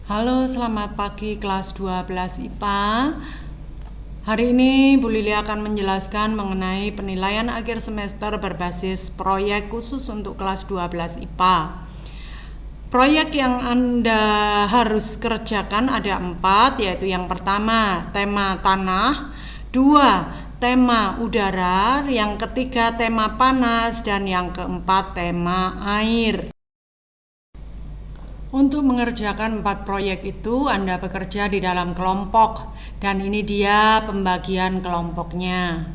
Halo, selamat pagi kelas 12 IPA. Hari ini Bu Lili akan menjelaskan mengenai penilaian akhir semester berbasis proyek khusus untuk kelas 12 IPA. Proyek yang Anda harus kerjakan ada 4, yaitu yang pertama tema tanah, 2 tema udara, yang ketiga tema panas, dan yang keempat tema air. Untuk mengerjakan 4 proyek itu, Anda bekerja di dalam kelompok, dan ini dia pembagian kelompoknya.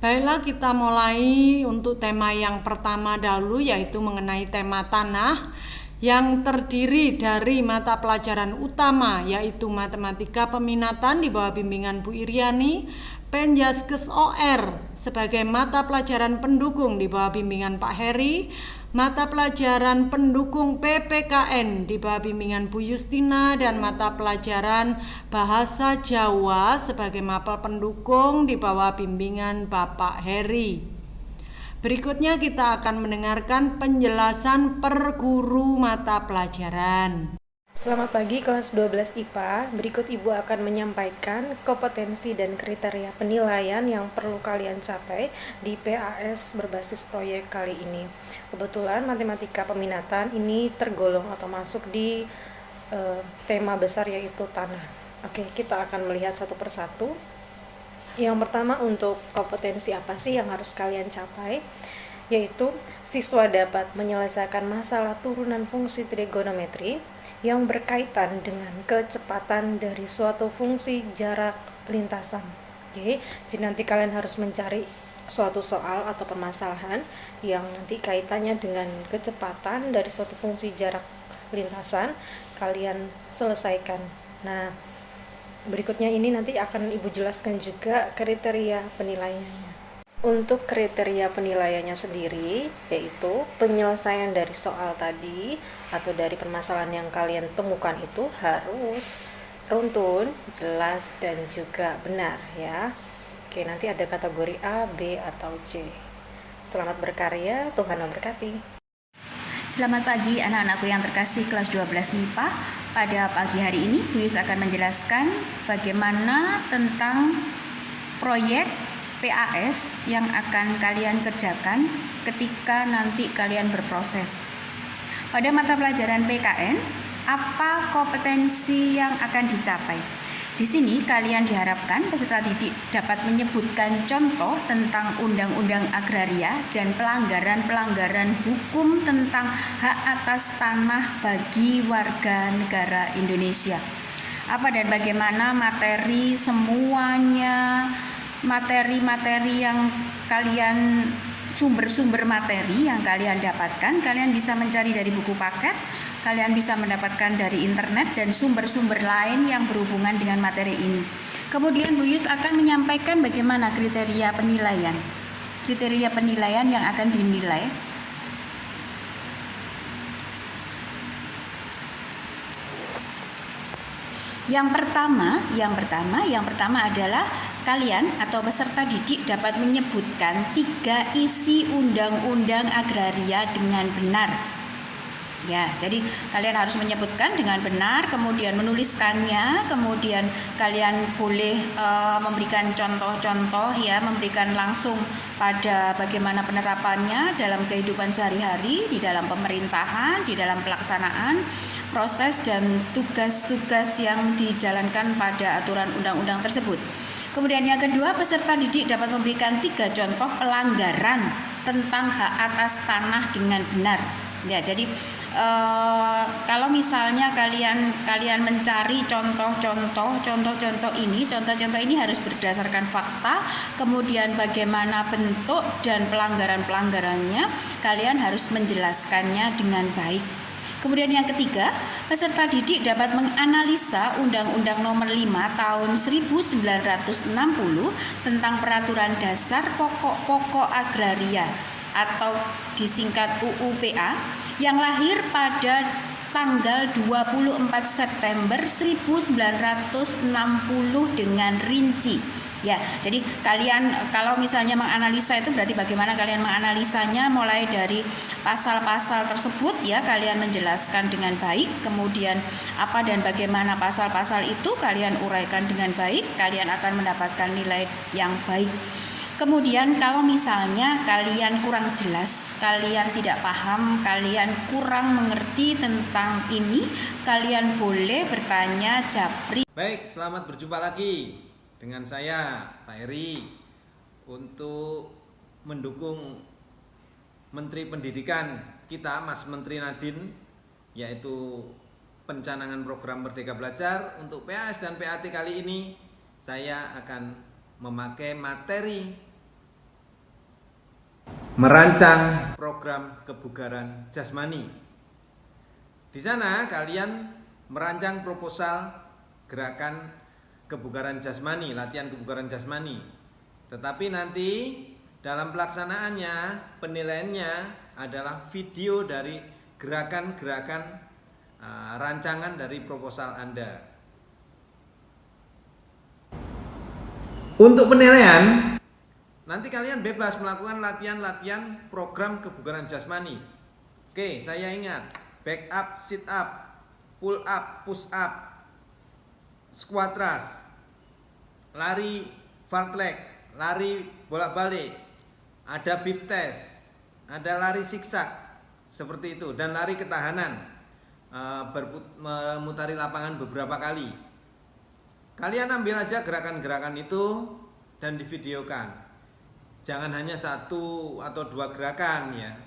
Baiklah, kita mulai untuk tema yang pertama dahulu, yaitu mengenai tema tanah, yang terdiri dari mata pelajaran utama, yaitu matematika peminatan di bawah bimbingan Bu Iriani, Penjaskes OR sebagai mata pelajaran pendukung di bawah bimbingan Pak Heri, mata pelajaran pendukung PPKN di bawah bimbingan Bu Justina, dan mata pelajaran bahasa Jawa sebagai mapel pendukung di bawah bimbingan Bapak Heri. Berikutnya kita akan mendengarkan penjelasan per guru mata pelajaran. Selamat pagi kelas 12 IPA. Berikut Ibu akan menyampaikan kompetensi dan kriteria penilaian yang perlu kalian capai di PAS berbasis proyek kali ini. Kebetulan matematika peminatan ini tergolong atau masuk di tema besar, yaitu tanah. Oke, kita akan melihat satu persatu. Yang pertama, untuk kompetensi apa sih yang harus kalian capai? Yaitu siswa dapat menyelesaikan masalah turunan fungsi trigonometri yang berkaitan dengan kecepatan dari suatu fungsi jarak lintasan. Oke, jadi nanti kalian harus mencari suatu soal atau permasalahan yang nanti kaitannya dengan kecepatan dari suatu fungsi jarak lintasan, kalian selesaikan. Nah, berikutnya ini nanti akan Ibu jelaskan juga kriteria penilaiannya. Untuk kriteria penilaiannya sendiri, yaitu penyelesaian dari soal tadi atau dari permasalahan yang kalian temukan itu harus runtun, jelas, dan juga benar ya. Oke, nanti ada kategori A, B, atau C. Selamat berkarya, Tuhan memberkati. Selamat pagi anak-anakku yang terkasih kelas 12 MIPA. Pada pagi hari ini Bu Yus akan menjelaskan bagaimana tentang proyek PAS yang akan kalian kerjakan ketika nanti kalian berproses. Pada mata pelajaran PKN, apa kompetensi yang akan dicapai? Di sini kalian diharapkan peserta didik dapat menyebutkan contoh tentang undang-undang agraria dan pelanggaran-pelanggaran hukum tentang hak atas tanah bagi warga negara Indonesia. Apa dan bagaimana materi semuanya, materi-materi yang kalian, sumber-sumber materi yang kalian dapatkan, kalian bisa mencari dari buku paket, kalian bisa mendapatkan dari internet dan sumber-sumber lain yang berhubungan dengan materi ini. Kemudian Bu Yus akan menyampaikan bagaimana kriteria penilaian. Kriteria penilaian yang akan dinilai. Yang pertama adalah kalian atau peserta didik dapat menyebutkan 3 isi undang-undang agraria dengan benar. Ya, jadi kalian harus menyebutkan dengan benar, kemudian menuliskannya, kemudian kalian boleh memberikan contoh-contoh ya, memberikan langsung pada bagaimana penerapannya dalam kehidupan sehari-hari, di dalam pemerintahan, di dalam pelaksanaan proses dan tugas-tugas yang dijalankan pada aturan undang-undang tersebut. Kemudian yang kedua, peserta didik dapat memberikan 3 contoh pelanggaran tentang hak atas tanah dengan benar. Ya, jadi kalau misalnya kalian mencari contoh-contoh ini harus berdasarkan fakta, kemudian bagaimana bentuk dan pelanggaran-pelanggarannya, kalian harus menjelaskannya dengan baik. Kemudian yang ketiga, peserta didik dapat menganalisa Undang-Undang Nomor 5 Tahun 1960 tentang Peraturan Dasar Pokok-Pokok Agraria atau disingkat UUPA yang lahir pada tanggal 24 September 1960 dengan rinci Ya, jadi kalian kalau misalnya menganalisa itu berarti bagaimana kalian menganalisanya, mulai dari pasal-pasal tersebut ya kalian menjelaskan dengan baik, kemudian apa dan bagaimana pasal-pasal itu kalian uraikan dengan baik, kalian akan mendapatkan nilai yang baik. Kemudian kalau misalnya kalian kurang jelas, kalian tidak paham, kalian kurang mengerti tentang ini, kalian boleh bertanya Japri. Baik, selamat berjumpa lagi dengan saya, Pak Eri, untuk mendukung Menteri Pendidikan kita, Mas Menteri Nadine, yaitu pencanangan program Merdeka Belajar. Untuk PAS dan PAT kali ini, saya akan memakai materi merancang program kebugaran jasmani. Di sana kalian merancang proposal gerakan kebugaran jasmani, latihan kebugaran jasmani. Tetapi nanti dalam pelaksanaannya, penilaiannya adalah video dari gerakan-gerakan rancangan dari proposal Anda. Untuk penilaian, nanti kalian bebas melakukan latihan-latihan program kebugaran jasmani. Oke, saya ingat, back up, sit up, pull up, push up, squat thrust, lari fartlek, lari bolak-balik, ada bip test, ada lari zigzag, seperti itu, dan lari ketahanan, memutari lapangan beberapa kali. Kalian ambil aja gerakan-gerakan itu dan divideokan. Jangan hanya 1 atau 2 gerakan ya.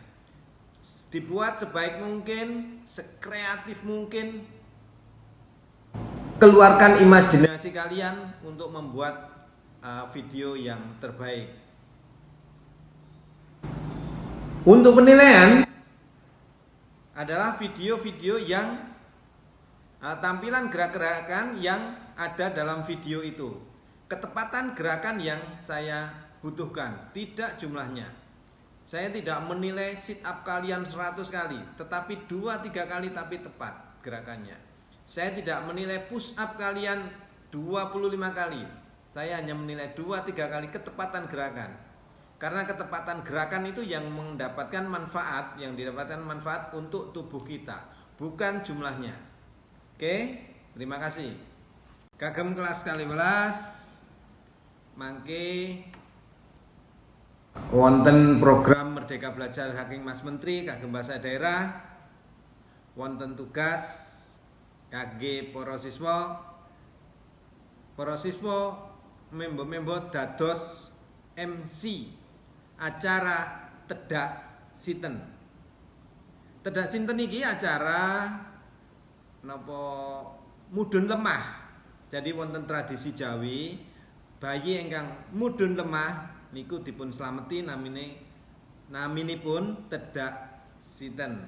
Dibuat sebaik mungkin, sekreatif mungkin. Keluarkan imajinasi kalian untuk membuat video yang terbaik. Untuk penilaian adalah video-video yang tampilan gerak-gerakan yang ada dalam video itu. Ketepatan gerakan yang saya butuhkan, tidak jumlahnya. Saya tidak menilai sit up kalian 100 kali, tetapi 2-3 kali tapi tepat gerakannya. Saya tidak menilai push up kalian 25 kali. Saya hanya menilai 2-3 kali ketepatan gerakan. Karena ketepatan gerakan itu yang mendapatkan manfaat, yang didapatkan manfaat untuk tubuh kita, bukan jumlahnya. Oke, terima kasih. Kagem kelas 12 mangke wonten program Merdeka Belajar saking Mas Menteri kagem bahasa daerah, wonten tugas kangge para siswa membo-membo dados MC acara Tedak Sinten. Tedak Sinten iki acara napa mudhun lemah. Jadi wonten tradisi Jawi, bayi ingkang mudhun lemah niku dipun slameti naminipun Tedak Sinten.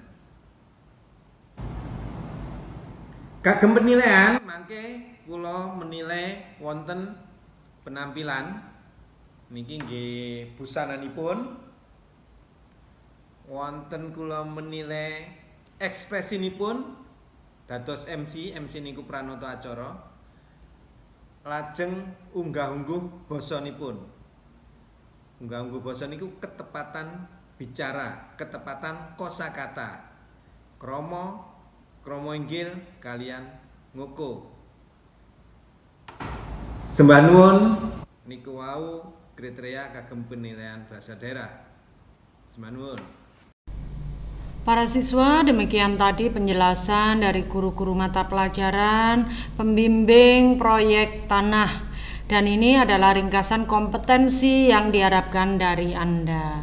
Kagem penilaian mangke kula menilai wonten penampilan niki nggih busananipun, wonten kula menilai ekspresinipun dados MC niku pranata acara, lajeng unggah-ungguh basanipun. Unggah-ungguh basa niku ketepatan bicara, ketepatan kosakata. Krama inggil kalian ngoko. Sembah nuwun niku wau kriteria kagem penilaian bahasa daerah. Sembah nuwun. Para siswa, demikian tadi penjelasan dari guru-guru mata pelajaran pembimbing proyek tanah. Dan ini adalah ringkasan kompetensi yang diharapkan dari Anda.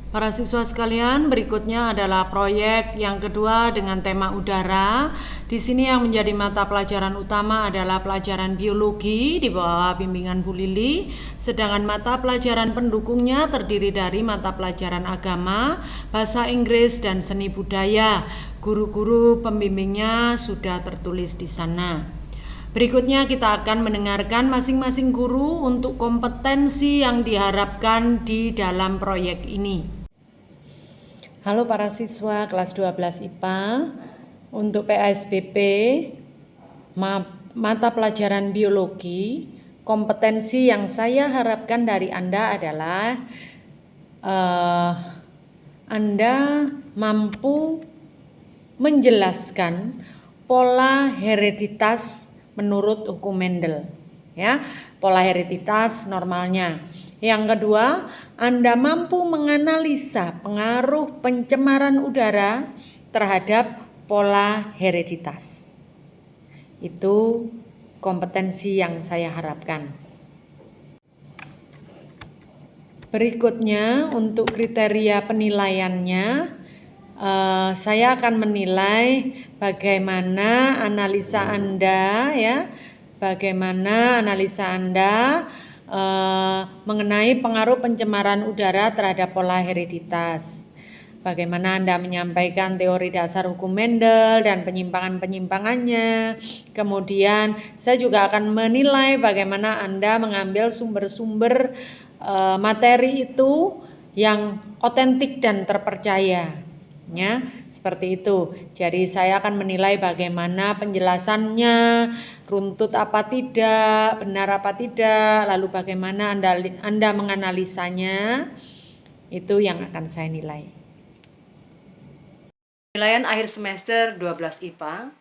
Para siswa sekalian, berikutnya adalah proyek yang kedua dengan tema udara. Di sini yang menjadi mata pelajaran utama adalah pelajaran biologi di bawah bimbingan Bu Lili, sedangkan mata pelajaran pendukungnya terdiri dari mata pelajaran agama, bahasa Inggris, dan seni budaya. Guru-guru pembimbingnya sudah tertulis di sana. Berikutnya kita akan mendengarkan masing-masing guru untuk kompetensi yang diharapkan di dalam proyek ini. Halo para siswa kelas 12 IPA, untuk PASBP mata pelajaran biologi, kompetensi yang saya harapkan dari Anda adalah Anda mampu menjelaskan pola hereditas menurut hukum Mendel, ya, pola hereditas normalnya. Yang kedua, Anda mampu menganalisa pengaruh pencemaran udara terhadap pola hereditas. Itu kompetensi yang saya harapkan. Berikutnya untuk kriteria penilaiannya, saya akan menilai bagaimana analisa Anda, ya, bagaimana analisa Anda mengenai pengaruh pencemaran udara terhadap pola hereditas. Bagaimana Anda menyampaikan teori dasar hukum Mendel dan penyimpangan-penyimpangannya. Kemudian saya juga akan menilai bagaimana Anda mengambil sumber-sumber materi itu yang otentik dan terpercaya. Ya, seperti itu. Jadi saya akan menilai bagaimana penjelasannya, runtut apa tidak, benar apa tidak, lalu bagaimana Anda menganalisanya. Itu yang akan saya nilai. Penilaian akhir semester 12 IPA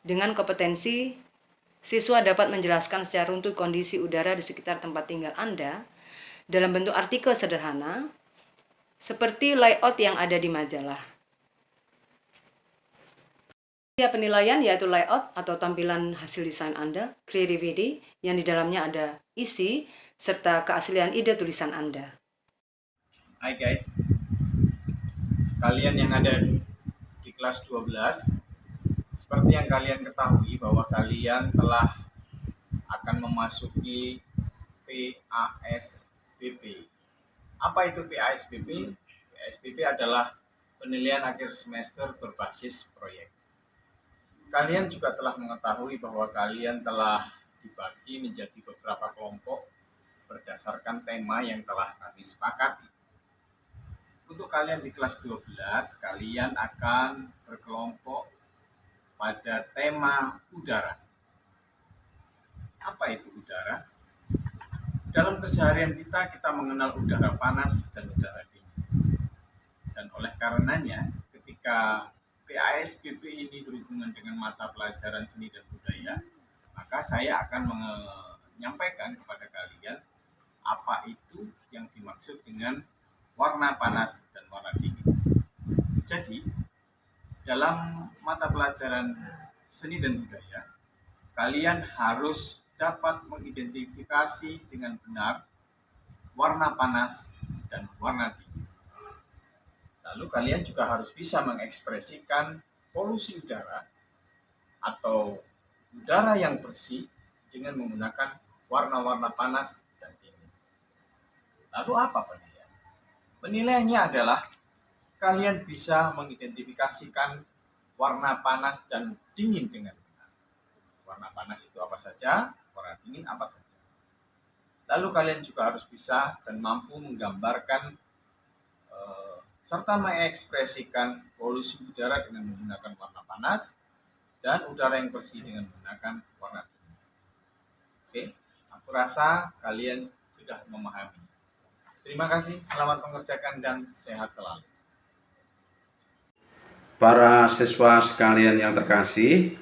dengan kompetensi siswa dapat menjelaskan secara runtut kondisi udara di sekitar tempat tinggal Anda dalam bentuk artikel sederhana seperti layout yang ada di majalah. Penilaian yaitu layout atau tampilan hasil desain Anda, creativity yang di dalamnya ada isi serta keaslian ide tulisan Anda. Hai guys, kalian yang ada di kelas 12, seperti yang kalian ketahui bahwa kalian telah akan memasuki PASBP. Apa itu PASBP? PASBP adalah penilaian akhir semester berbasis proyek. Kalian juga telah mengetahui bahwa kalian telah dibagi menjadi beberapa kelompok berdasarkan tema yang telah kami sepakati. Untuk kalian di kelas 12, kalian akan berkelompok pada tema udara. Apa itu udara? Dalam keseharian kita mengenal udara panas dan udara dingin. Dan oleh karenanya, ketika PASBP ini berhubungan dengan mata pelajaran seni dan budaya, maka saya akan menyampaikan kepada kalian apa itu yang dimaksud dengan warna panas dan warna dingin. Jadi, dalam mata pelajaran seni dan budaya, kalian harus dapat mengidentifikasi dengan benar warna panas dan warna dingin. Lalu kalian juga harus bisa mengekspresikan polusi udara atau udara yang bersih dengan menggunakan warna-warna panas dan dingin. Lalu apa penilaian? Penilaiannya adalah kalian bisa mengidentifikasikan warna panas dan dingin dengan benar. Warna panas itu apa saja, warna dingin apa saja. Lalu kalian juga harus bisa dan mampu menggambarkan serta mengekspresikan polusi udara dengan menggunakan warna panas dan udara yang bersih dengan menggunakan warna dingin. Oke, aku rasa kalian sudah memahami. Terima kasih, selamat mengerjakan dan sehat selalu. Para siswa sekalian yang terkasih,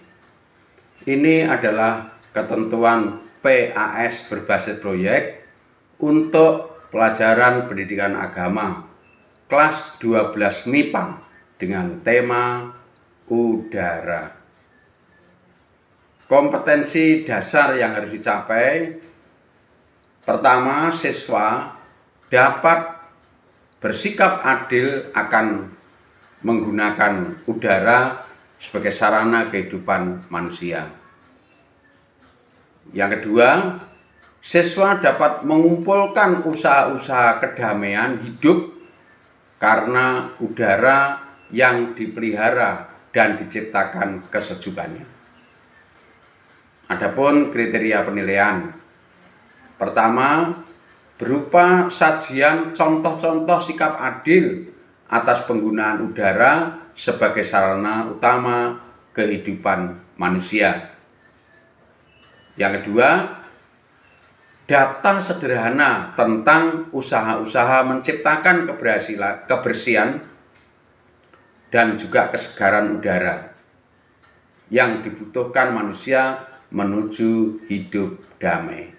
ini adalah ketentuan PAS berbasis proyek untuk pelajaran pendidikan agama kelas 12 MIPA dengan tema udara. Kompetensi dasar yang harus dicapai: pertama, siswa dapat bersikap adil akan menggunakan udara sebagai sarana kehidupan manusia. Yang kedua, siswa dapat mengumpulkan usaha-usaha kedamaian hidup karena udara yang dipelihara dan diciptakan kesejukannya. Adapun kriteria penilaian: pertama, berupa sajian contoh-contoh sikap adil atas penggunaan udara sebagai sarana utama kehidupan manusia. Yang kedua, data sederhana tentang usaha-usaha menciptakan kebersihan dan juga kesegaran udara yang dibutuhkan manusia menuju hidup damai.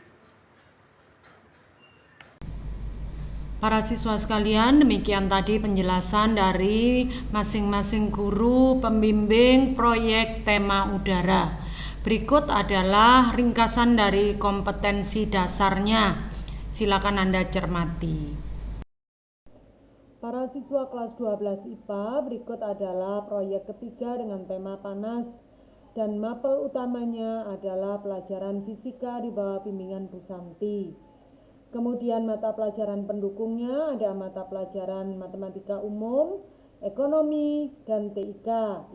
Para siswa sekalian, demikian tadi penjelasan dari masing-masing guru pembimbing proyek tema udara. Berikut adalah ringkasan dari kompetensi dasarnya. Silakan Anda cermati. Para siswa kelas 12 IPA, berikut adalah proyek ketiga dengan tema panas dan mapel utamanya adalah pelajaran fisika di bawah bimbingan Bu Santi. Kemudian mata pelajaran pendukungnya ada mata pelajaran matematika umum, ekonomi, dan TIK.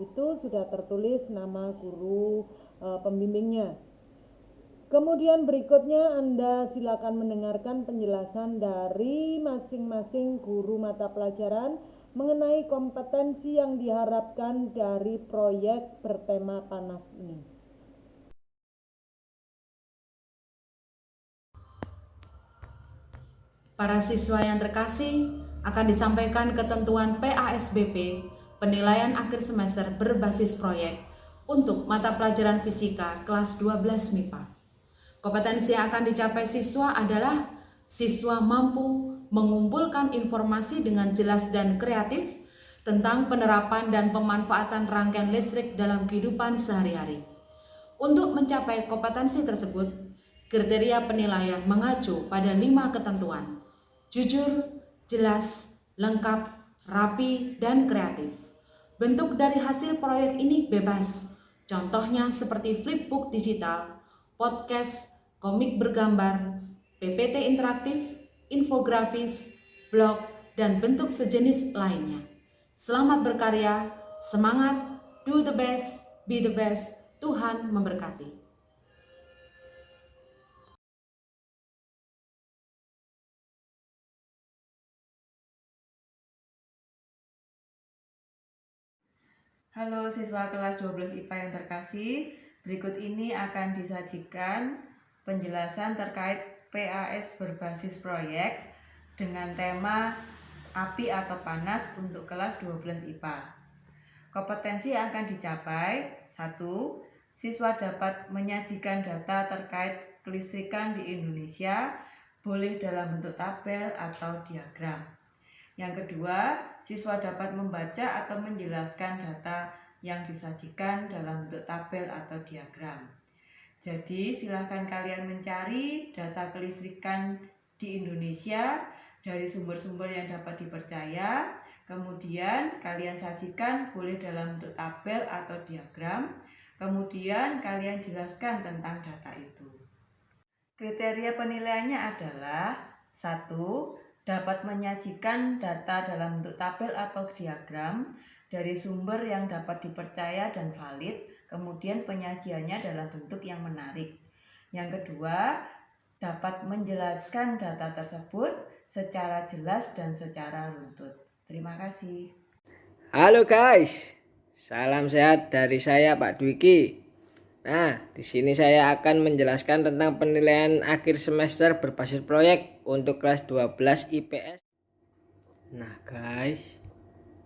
Itu sudah tertulis nama guru pembimbingnya. Kemudian berikutnya Anda silakan mendengarkan penjelasan dari masing-masing guru mata pelajaran mengenai kompetensi yang diharapkan dari proyek bertema panas ini. Para siswa yang terkasih, akan disampaikan ketentuan PASBP penilaian akhir semester berbasis proyek untuk mata pelajaran fisika kelas 12 MIPA. Kompetensi yang akan dicapai siswa adalah siswa mampu mengumpulkan informasi dengan jelas dan kreatif tentang penerapan dan pemanfaatan rangkaian listrik dalam kehidupan sehari-hari. Untuk mencapai kompetensi tersebut, kriteria penilaian mengacu pada 5 ketentuan: jujur, jelas, lengkap, rapi, dan kreatif. Bentuk dari hasil proyek ini bebas, contohnya seperti flipbook digital, podcast, komik bergambar, PPT interaktif, infografis, blog, dan bentuk sejenis lainnya. Selamat berkarya, semangat, do the best, be the best, Tuhan memberkati. Halo siswa kelas 12 IPA yang terkasih, berikut ini akan disajikan penjelasan terkait PAS berbasis proyek dengan tema api atau panas untuk kelas 12 IPA. Kompetensi yang akan dicapai: 1. Siswa dapat menyajikan data terkait kelistrikan di Indonesia, boleh dalam bentuk tabel atau diagram. Yang kedua, siswa dapat membaca atau menjelaskan data yang disajikan dalam bentuk tabel atau diagram. Jadi, silakan kalian mencari data kelistrikan di Indonesia dari sumber-sumber yang dapat dipercaya. Kemudian, kalian sajikan boleh dalam bentuk tabel atau diagram. Kemudian, kalian jelaskan tentang data itu. Kriteria penilaiannya adalah: 1. Dapat menyajikan data dalam bentuk tabel atau diagram dari sumber yang dapat dipercaya dan valid, kemudian penyajiannya dalam bentuk yang menarik. Yang kedua, dapat menjelaskan data tersebut secara jelas dan secara runtut. Terima kasih. Halo guys, salam sehat dari saya Pak Dwiki. Nah, di sini saya akan menjelaskan tentang penilaian akhir semester berbasis proyek untuk kelas 12 IPS. Nah guys,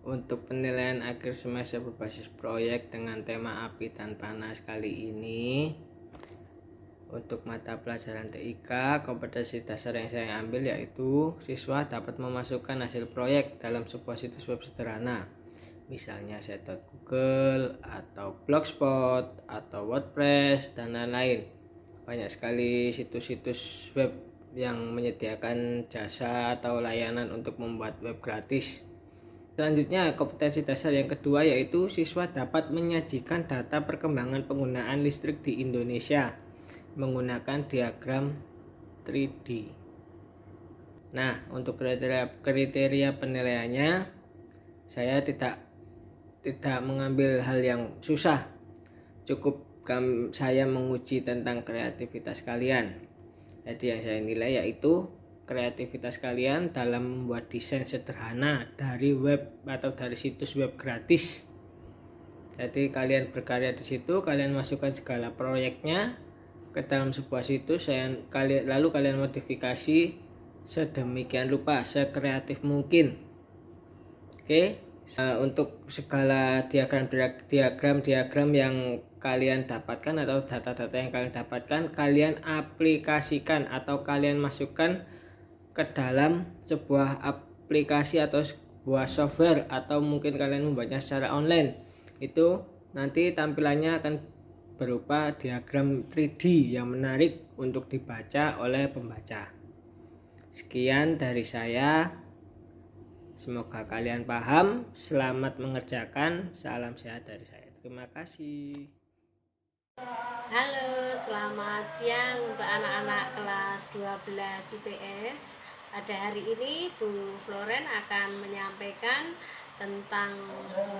untuk penilaian akhir semester berbasis proyek dengan tema api dan panas kali ini, untuk mata pelajaran TIK, kompetensi dasar yang saya ambil yaitu siswa dapat memasukkan hasil proyek dalam sebuah situs web sederhana, misalnya set.google atau blogspot atau WordPress dan lain-lain. Banyak sekali situs-situs web yang menyediakan jasa atau layanan untuk membuat web gratis. Selanjutnya, kompetensi dasar yang kedua yaitu siswa dapat menyajikan data perkembangan penggunaan listrik di Indonesia menggunakan diagram 3D. Nah, untuk kriteria penilaiannya, saya tidak mengambil hal yang susah. Cukup saya menguji tentang kreativitas kalian. Jadi yang saya nilai yaitu kreativitas kalian dalam membuat desain sederhana dari web atau dari situs web gratis. Jadi kalian berkarya di situ, kalian masukkan segala proyeknya ke dalam sebuah situs, lalu kalian modifikasi sedemikian rupa, sekreatif mungkin. Oke, untuk segala diagram yang kalian dapatkan atau data-data yang kalian dapatkan, kalian aplikasikan atau kalian masukkan ke dalam sebuah aplikasi atau sebuah software, atau mungkin kalian membuatnya secara online. Itu nanti tampilannya akan berupa diagram 3D yang menarik untuk dibaca oleh pembaca. Sekian dari saya. Semoga kalian paham. Selamat mengerjakan. Salam sehat dari saya. Terima kasih. Halo, selamat siang untuk anak-anak kelas 12 IPS. Pada hari ini Bu Floren akan menyampaikan tentang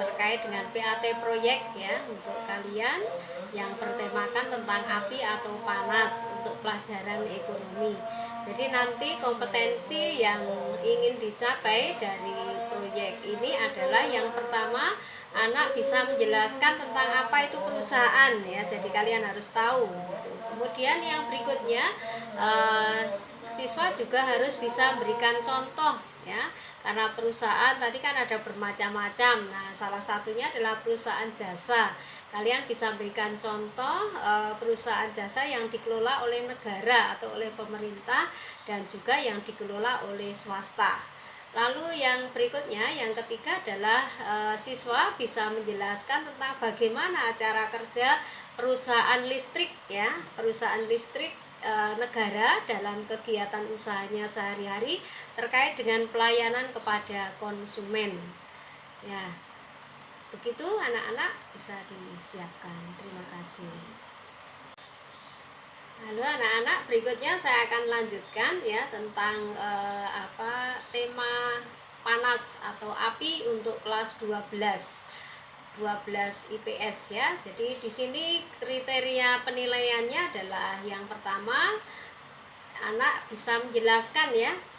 terkait dengan PAT proyek ya, untuk kalian yang bertemakan tentang api atau panas untuk pelajaran ekonomi. Jadi nanti kompetensi yang ingin dicapai dari proyek ini adalah yang pertama, anak bisa menjelaskan tentang apa itu perusahaan ya, jadi kalian harus tahu. Kemudian yang berikutnya, siswa juga harus bisa memberikan contoh ya, karena perusahaan tadi kan ada bermacam-macam. Nah, salah satunya adalah perusahaan jasa. Kalian bisa berikan contoh perusahaan jasa yang dikelola oleh negara atau oleh pemerintah dan juga yang dikelola oleh swasta. Lalu yang berikutnya, yang ketiga adalah siswa bisa menjelaskan tentang bagaimana cara kerja perusahaan listrik ya, perusahaan listrik negara dalam kegiatan usahanya sehari-hari terkait dengan pelayanan kepada konsumen. Ya, begitu anak-anak bisa disiapkan. Terima kasih. Lalu anak-anak, berikutnya saya akan lanjutkan ya tentang tema panas atau api untuk kelas 12 IPS ya. Jadi di sini kriteria penilaiannya adalah yang pertama, anak bisa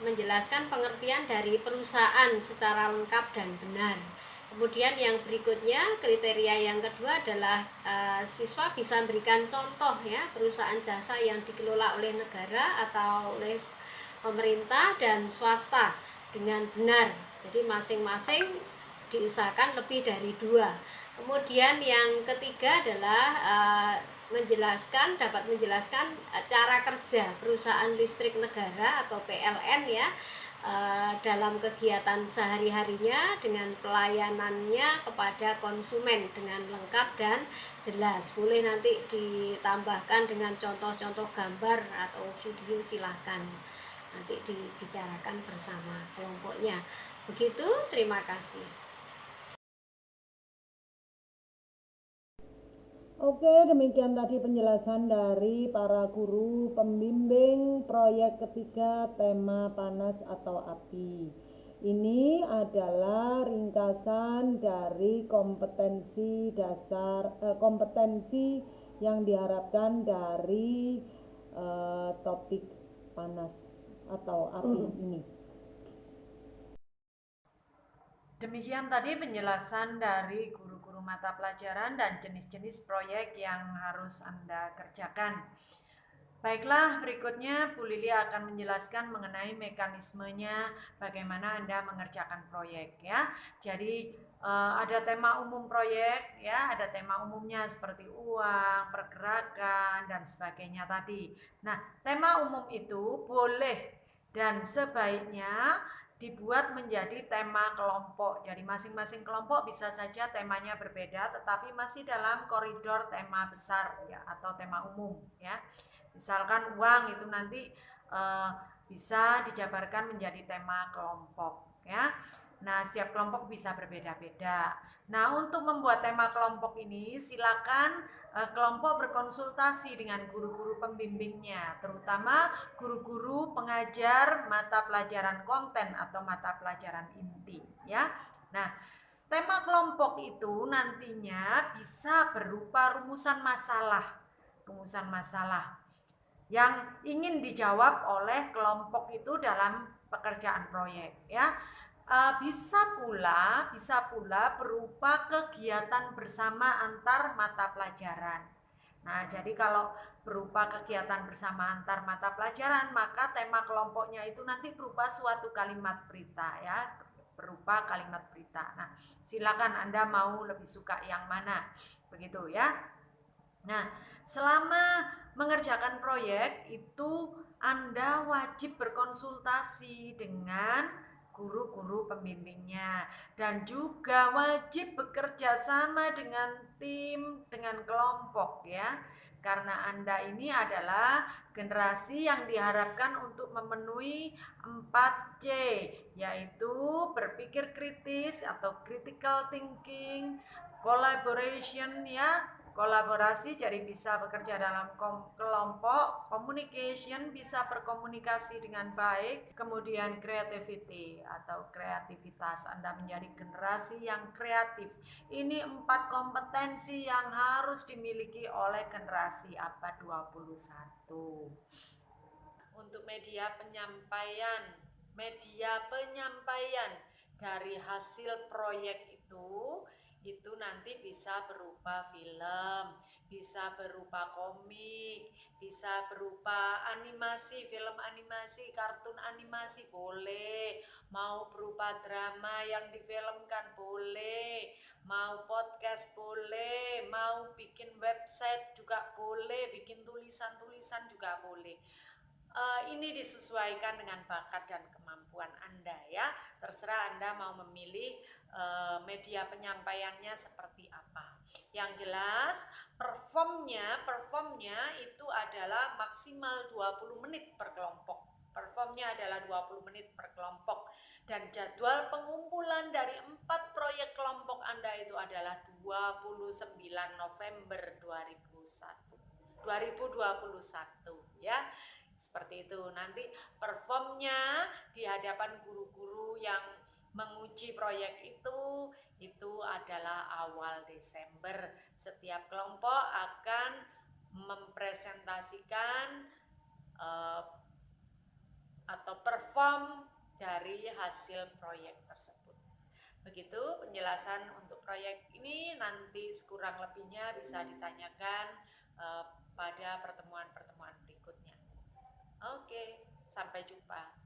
menjelaskan pengertian dari perusahaan secara lengkap dan benar. Kemudian yang berikutnya, kriteria yang kedua adalah siswa bisa memberikan contoh ya perusahaan jasa yang dikelola oleh negara atau oleh pemerintah dan swasta dengan benar. Jadi masing-masing diusahakan lebih dari 2. Kemudian yang ketiga adalah dapat menjelaskan cara kerja perusahaan listrik negara atau PLN ya, dalam kegiatan sehari-harinya dengan pelayanannya kepada konsumen dengan lengkap dan jelas. Boleh nanti ditambahkan dengan contoh-contoh gambar atau video, silahkan nanti dibicarakan bersama kelompoknya. Begitu, terima kasih. Oke, demikian tadi penjelasan dari para guru pembimbing proyek ketiga tema panas atau api. Ini adalah ringkasan dari kompetensi yang diharapkan dari topik panas atau api ini. Demikian tadi penjelasan dari guru-guru mata pelajaran dan jenis-jenis proyek yang harus Anda kerjakan. Baiklah, berikutnya Bu Lili akan menjelaskan mengenai mekanismenya bagaimana Anda mengerjakan proyek ya. Jadi ada tema umum proyek ya, ada tema umumnya seperti uang, pergerakan dan sebagainya tadi. Nah, tema umum itu boleh dan sebaiknya dibuat menjadi tema kelompok. Jadi masing-masing kelompok bisa saja temanya berbeda, tetapi masih dalam koridor tema besar ya, atau tema umum ya. Misalkan uang itu nanti bisa dijabarkan menjadi tema kelompok ya. Nah, setiap kelompok bisa berbeda-beda. Nah, untuk membuat tema kelompok ini silakan kelompok berkonsultasi dengan guru-guru pembimbingnya, terutama guru-guru pengajar mata pelajaran konten atau mata pelajaran inti ya. Nah, tema kelompok itu nantinya bisa berupa rumusan masalah. yang ingin dijawab oleh kelompok itu dalam pekerjaan proyek ya. Bisa pula berupa kegiatan bersama antar mata pelajaran. Nah, jadi kalau berupa kegiatan bersama antar mata pelajaran, maka tema kelompoknya itu nanti berupa suatu kalimat berita ya, berupa kalimat berita. Nah, silakan Anda mau lebih suka yang mana, begitu ya. Nah, selama mengerjakan proyek itu Anda wajib berkonsultasi dengan guru-guru pembimbingnya dan juga wajib bekerja sama dengan tim, dengan kelompok ya. Karena Anda ini adalah generasi yang diharapkan untuk memenuhi 4C, yaitu berpikir kritis atau critical thinking, collaboration ya, kolaborasi jadi bisa bekerja dalam kelompok, communication bisa berkomunikasi dengan baik, kemudian creativity atau kreativitas, Anda menjadi generasi yang kreatif. Ini 4 kompetensi yang harus dimiliki oleh generasi abad 21. Untuk media penyampaian dari hasil proyek itu nanti bisa berupa film, bisa berupa komik, bisa berupa animasi, film animasi, kartun animasi boleh, mau berupa drama yang difilmkan boleh, mau podcast boleh, mau bikin website juga boleh, bikin tulisan-tulisan juga boleh. Ini disesuaikan dengan bakat dan kemampuan Anda ya. Terserah Anda mau memilih media penyampaiannya seperti apa. Yang jelas performnya itu adalah maksimal 20 menit per kelompok. Performnya adalah 20 menit per kelompok. Dan jadwal pengumpulan dari 4 proyek kelompok Anda itu adalah 29 November 2021 ya. Seperti itu. Nanti performnya di hadapan guru-guru yang menguji proyek itu adalah awal Desember. Setiap kelompok akan mempresentasikan atau perform dari hasil proyek tersebut. Begitu penjelasan untuk proyek ini, nanti kurang lebihnya bisa ditanyakan pada pertemuan-pertemuan berikutnya. Oke, sampai jumpa.